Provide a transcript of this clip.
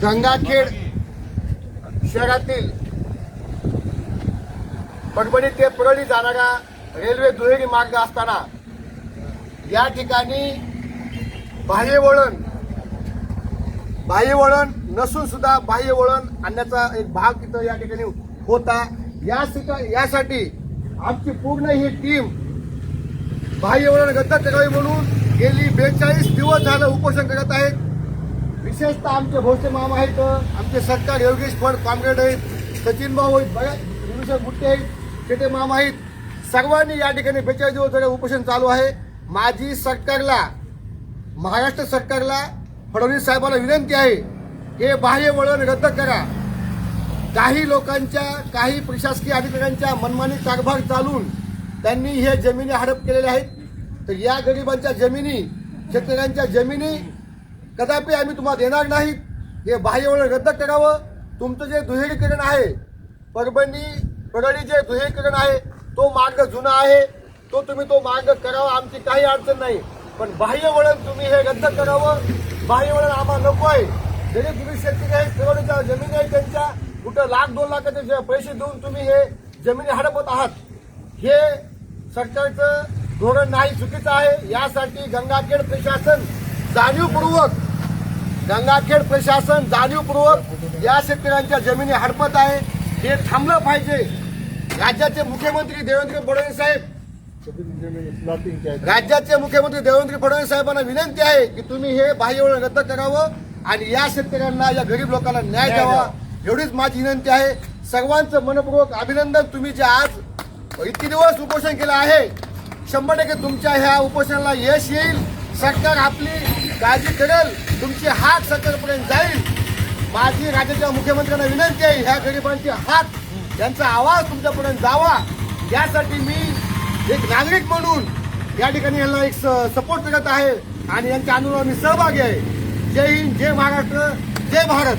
गंगाखेड शहरातील परभणी ते परळी जाणारा रेल्वे दुहेरी मार्ग असताना या ठिकाणी बाह्य वळण नसून सुद्धा बाह्य वळण आणण्याचा एक भाग तिथं या ठिकाणी होता। यासाठी आमची पूर्ण ही टीम बाह्य वळण रद्द करावी म्हणून गेली 42 दिवस झालं उपोषण करत आहेत। विशेषतः आमचे भोसले मामा आहेत, आमचे सरकार योगेश फड कामरेड आहेत, सचिन भाऊ आहेत, बघा गुट्टे आहेत, शेटे मामा आहेत, सर्वांनी या ठिकाणी 42 दिवस झाले उपोषण चालू आहे। माझी सरकारला, महाराष्ट्र सरकारला, फडणवीस साहेबांना विनंती आहे, हे बाह्य वळण रद्द करा। काही लोकांच्या, काही प्रशासकीय अधिकाऱ्यांच्या मनमानी कारभार चालून त्यांनी हे जमिनी हडप केलेल्या आहेत। तर या गरिबांच्या जमिनी, शेतकऱ्यांच्या जमिनी कदापि आम्ही तुम्हाला देणार नाहीत। हे बाह्य वळण रद्द करावं। तुमचं जे दुहेरीकरण आहे, परळी जे दुहेरीकरण आहे, तो मार्ग जुना आहे, तो मार्ग करावा, आमची काही अडचण नाही। पण बाह्य वळण तुम्ही हे रद्द करावं। बाह्य वळण आम्हाला नको आहे। गरीब शेतकरी आहेत, करोडच्या जमिनी आहेत, त्यांच्या कुठं लाख 2 लाखाचे पैसे देऊन तुम्ही हे जमिनी हडपत आहात। हे सरकारचं धोरण नाही, चुकीचं आहे। यासाठी गंगाखेड प्रशासन जाणीवपूर्वक या शेतकऱ्यांच्या जमिनी हडपत आहे। हे थांबलं पाहिजे। राज्याचे मुख्यमंत्री देवेंद्र फडणवीस साहेबांना विनंती आहे की तुम्ही हे बाह्य वळण रद्द करावं आणि या शेतकऱ्यांना, या गरीब लोकांना न्याय द्यावा, एवढीच माझी विनंती आहे। सर्वांचं मनपूर्वक अभिनंदन। तुम्ही जे आज इतके दिवस उपोषण केलं आहे, 100% तुमच्या ह्या उपोषणाला यश येईल। सरकार आपली काळजी करेल, तुमची हाक सरकारपर्यंत जाईल। माझी राज्याच्या मुख्यमंत्र्यांना विनंती आहे, ह्या गरिबांची हाक, त्यांचा आवाज तुमच्यापर्यंत जावा। यासाठी मी एक नागरिक म्हणून या ठिकाणी यांना एक सपोर्ट करत आहे आणि यांच्या आंदोलनात मी सहभागी आहे। जय हिंद, जय महाराष्ट्र, जय भारत।